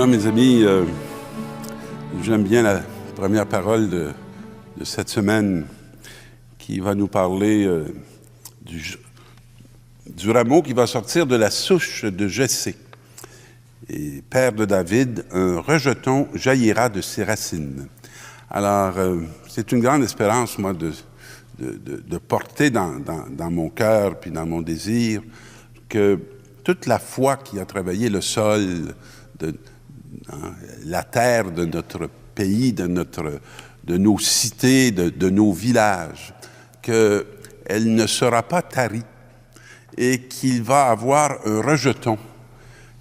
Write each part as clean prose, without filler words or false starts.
Alors, mes amis, j'aime bien la première parole de cette semaine qui va nous parler du rameau qui va sortir de la souche de Jessé. Et père de David, un rejeton jaillira de ses racines. Alors, c'est une grande espérance, moi, de porter dans mon cœur puis dans mon désir que toute la foi qui a travaillé le sol, la terre de notre pays, de nos cités, de nos villages, qu'elle ne sera pas tarie et qu'il va avoir un rejeton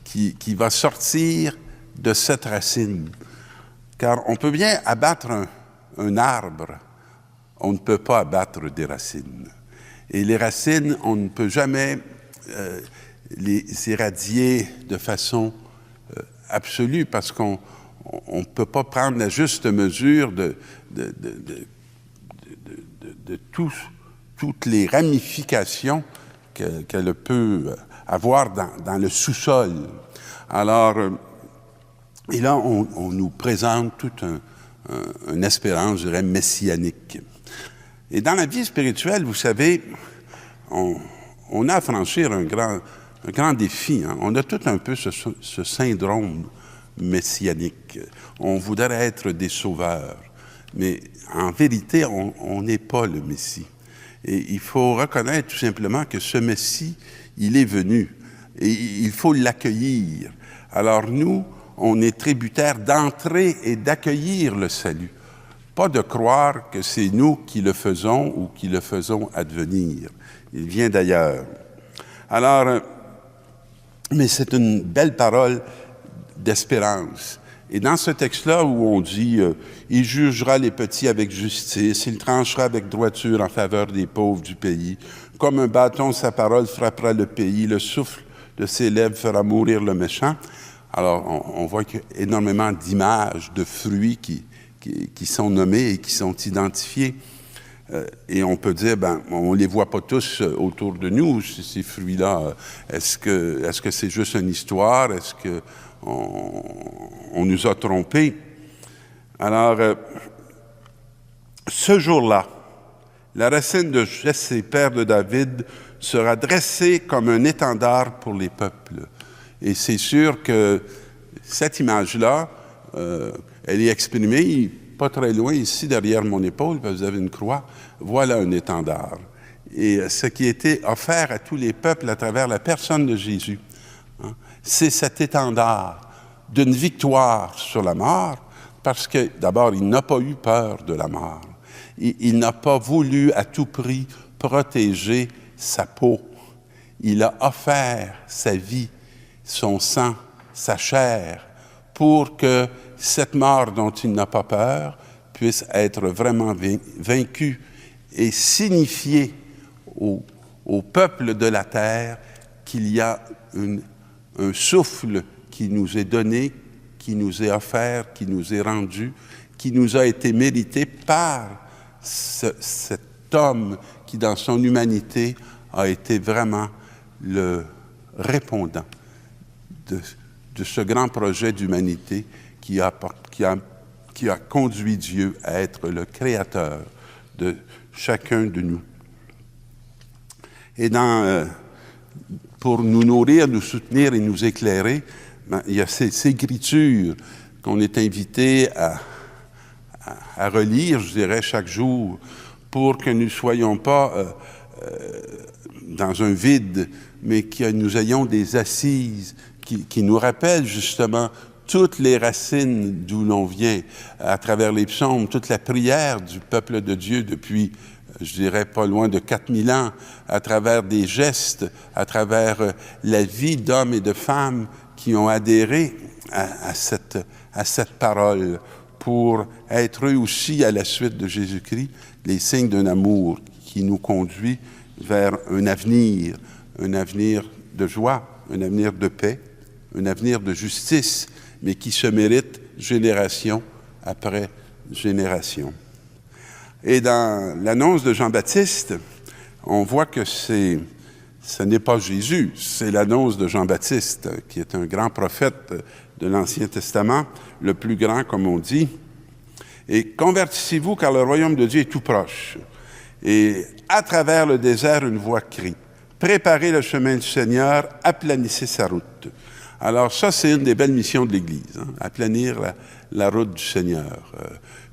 qui va sortir de cette racine. Car on peut bien abattre un arbre, on ne peut pas abattre des racines. Et les racines, on ne peut jamais les irradier de façon absolue parce qu'on ne peut pas prendre la juste mesure de toutes les ramifications qu'elle peut avoir dans le sous-sol. Alors, et là, on nous présente toute une espérance, je dirais, messianique. Et dans la vie spirituelle, vous savez, on a à franchir un grand défi. Hein. On a tout un peu ce syndrome messianique. On voudrait être des sauveurs, mais en vérité, on n'est pas le Messie. Et il faut reconnaître tout simplement que ce Messie, il est venu et il faut l'accueillir. Alors nous, on est tributaires d'entrer et d'accueillir le salut. Pas de croire que c'est nous qui le faisons ou qui le faisons advenir. Il vient d'ailleurs. Alors, mais c'est une belle parole d'espérance. Et dans ce texte-là où on dit « Il jugera les petits avec justice, il tranchera avec droiture en faveur des pauvres du pays. Comme un bâton, sa parole frappera le pays, le souffle de ses lèvres fera mourir le méchant. » Alors, on voit qu'il y a énormément d'images, de fruits qui sont nommés et qui sont identifiés. Et on peut dire, on ne les voit pas tous autour de nous, ces fruits-là. Est-ce que c'est juste une histoire? Est-ce qu'on nous a trompés? Alors, ce jour-là, la racine de Jessé, père de David, sera dressée comme un étendard pour les peuples. Et c'est sûr que cette image-là, elle est exprimée pas très loin, ici, derrière mon épaule, parce que vous avez une croix. Voilà un étendard. Et ce qui a été offert à tous les peuples à travers la personne de Jésus, hein, c'est cet étendard d'une victoire sur la mort, parce que, d'abord, il n'a pas eu peur de la mort. Il n'a pas voulu à tout prix protéger sa peau. Il a offert sa vie, son sang, sa chair, pour que cette mort dont il n'a pas peur puisse être vraiment vaincue et signifier au peuple de la terre qu'il y a un souffle qui nous est donné, qui nous est offert, qui nous est rendu, qui nous a été mérité par cet homme qui, dans son humanité, a été vraiment le répondant de ce grand projet d'humanité qui a conduit Dieu à être le créateur de chacun de nous. Et pour nous nourrir, nous soutenir et nous éclairer, il y a ces écritures qu'on est invité à relire, je dirais, chaque jour, pour que nous ne soyons pas dans un vide, mais que nous ayons des assises qui nous rappellent justement toutes les racines d'où l'on vient, à travers les psaumes, toute la prière du peuple de Dieu depuis, je dirais, pas loin de 4000 ans, à travers des gestes, à travers la vie d'hommes et de femmes qui ont adhéré à cette parole pour être eux aussi, à la suite de Jésus-Christ, les signes d'un amour qui nous conduit vers un avenir de joie, un avenir de paix, un avenir de justice, mais qui se mérite génération après génération. Et dans l'annonce de Jean-Baptiste, on voit que c'est ce n'est pas Jésus, c'est l'annonce de Jean-Baptiste, qui est un grand prophète de l'Ancien Testament, le plus grand, comme on dit. Et convertissez-vous, car le royaume de Dieu est tout proche. Et à travers le désert, une voix crie. Préparez le chemin du Seigneur, aplanissez sa route. Alors ça, c'est une des belles missions de l'Église, aplanir la route du Seigneur.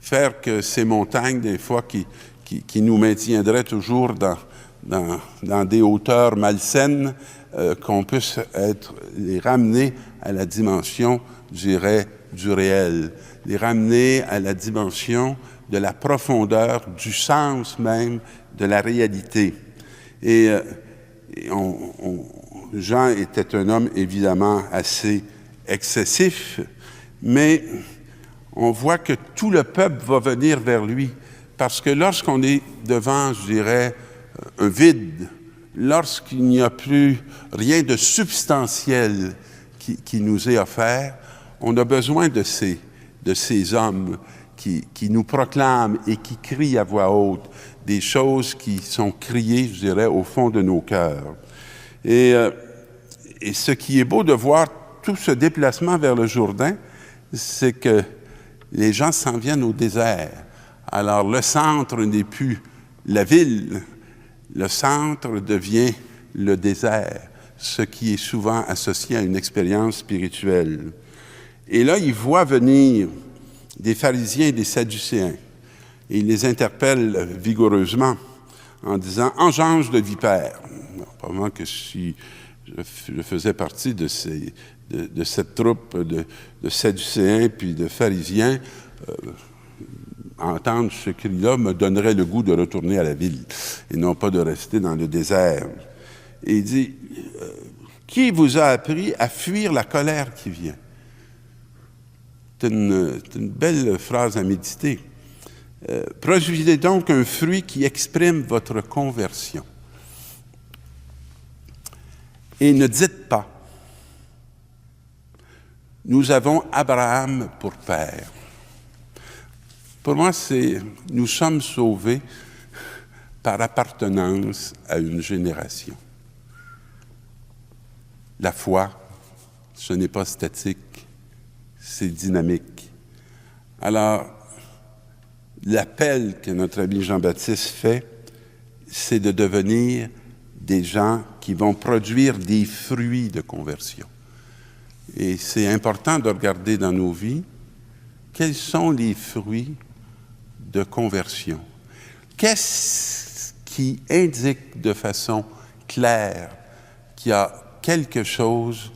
Faire que ces montagnes, des fois, qui nous maintiendraient toujours dans des hauteurs malsaines, qu'on puisse les ramener à la dimension, je dirais, du réel. Les ramener à la dimension de la profondeur, du sens même de la réalité. Et Jean était un homme évidemment assez excessif, mais on voit que tout le peuple va venir vers lui, parce que lorsqu'on est devant, je dirais, un vide, lorsqu'il n'y a plus rien de substantiel qui nous est offert, on a besoin de ces hommes qui nous proclament et qui crient à voix haute des choses qui sont criées, je dirais, au fond de nos cœurs. Et ce qui est beau de voir tout ce déplacement vers le Jourdain, c'est que les gens s'en viennent au désert. Alors, le centre n'est plus la ville, le centre devient le désert, ce qui est souvent associé à une expérience spirituelle. Et là, il voit venir des pharisiens et des sadducéens. Et il les interpelle vigoureusement en disant « Engeance de vipères ». Probablement que si je faisais partie de cette troupe de sadducéens puis de pharisiens, entendre ce cri-là me donnerait le goût de retourner à la ville et non pas de rester dans le désert. Et il dit « Qui vous a appris à fuir la colère qui vient ?» C'est une belle phrase à méditer. Produisez donc un fruit qui exprime votre conversion. Et ne dites pas, nous avons Abraham pour père. Pour moi, nous sommes sauvés par appartenance à une génération. La foi, ce n'est pas statique, c'est dynamique. Alors, l'appel que notre ami Jean-Baptiste fait, c'est de devenir des gens qui vont produire des fruits de conversion. Et c'est important de regarder dans nos vies quels sont les fruits de conversion. Qu'est-ce qui indique de façon claire qu'il y a quelque chose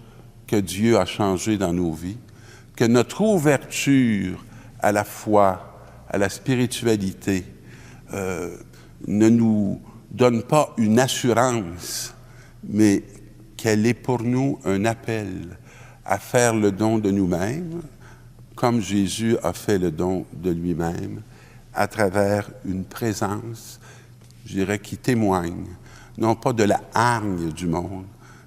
que Dieu a changé dans nos vies, que notre ouverture à la foi, à la spiritualité, ne nous donne pas une assurance, mais qu'elle est pour nous un appel à faire le don de nous-mêmes, comme Jésus a fait le don de lui-même, à travers une présence, je dirais, qui témoigne, non pas de la hargne du monde,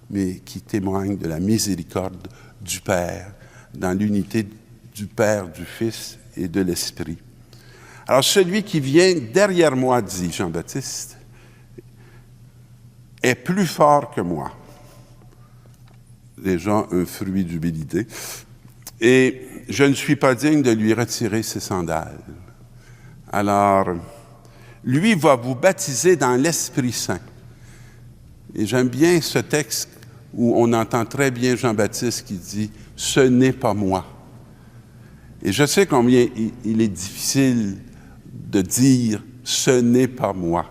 mais qui témoigne de la miséricorde du Père, dans l'unité du Père, du Fils et de l'Esprit. Alors, celui qui vient derrière moi, dit Jean-Baptiste, est plus fort que moi. Déjà, un fruit d'humilité. Et je ne suis pas digne de lui retirer ses sandales. Alors, lui va vous baptiser dans l'Esprit Saint. Et j'aime bien ce texte où on entend très bien Jean-Baptiste qui dit « Ce n'est pas moi ». Et je sais combien il est difficile de dire « Ce n'est pas moi ».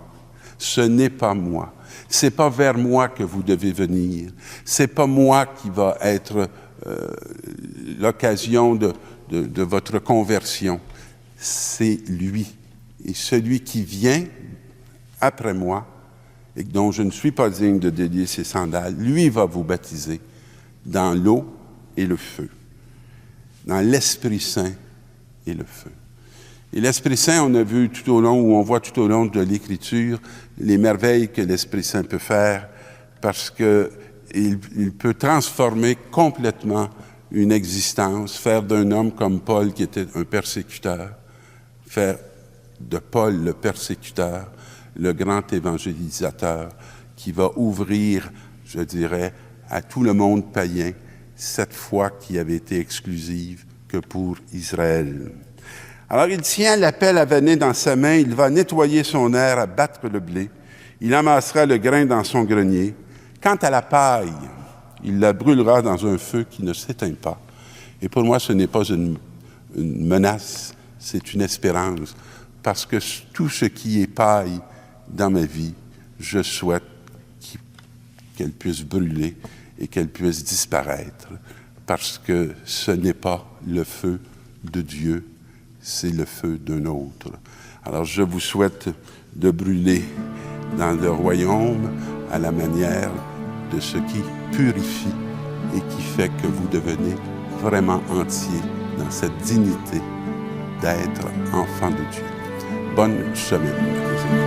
Ce n'est pas moi. C'est pas vers moi que vous devez venir. C'est pas moi qui va être l'occasion de votre conversion. C'est lui. Et celui qui vient après moi, et dont je ne suis pas digne de délier ses sandales, lui va vous baptiser dans l'eau et le feu, dans l'Esprit Saint et le feu. Et l'Esprit Saint, on a vu tout au long, ou on voit tout au long de l'Écriture, les merveilles que l'Esprit Saint peut faire, parce qu'il peut transformer complètement une existence, faire d'un homme comme Paul, qui était un persécuteur, faire de Paul le persécuteur, le grand évangélisateur, qui va ouvrir, je dirais, à tout le monde païen, cette foi qui avait été exclusive que pour Israël. Alors il tient l'appel à venir dans sa main, il va nettoyer son aire, abattre le blé, il amassera le grain dans son grenier. Quant à la paille, il la brûlera dans un feu qui ne s'éteint pas. Et pour moi, ce n'est pas une menace, c'est une espérance, parce que tout ce qui est paille dans ma vie, je souhaite qu'elle puisse brûler et qu'elle puisse disparaître, parce que ce n'est pas le feu de Dieu, c'est le feu d'un autre. Alors je vous souhaite de brûler dans le royaume à la manière de ce qui purifie et qui fait que vous devenez vraiment entier dans cette dignité d'être enfant de Dieu. Bonne semaine.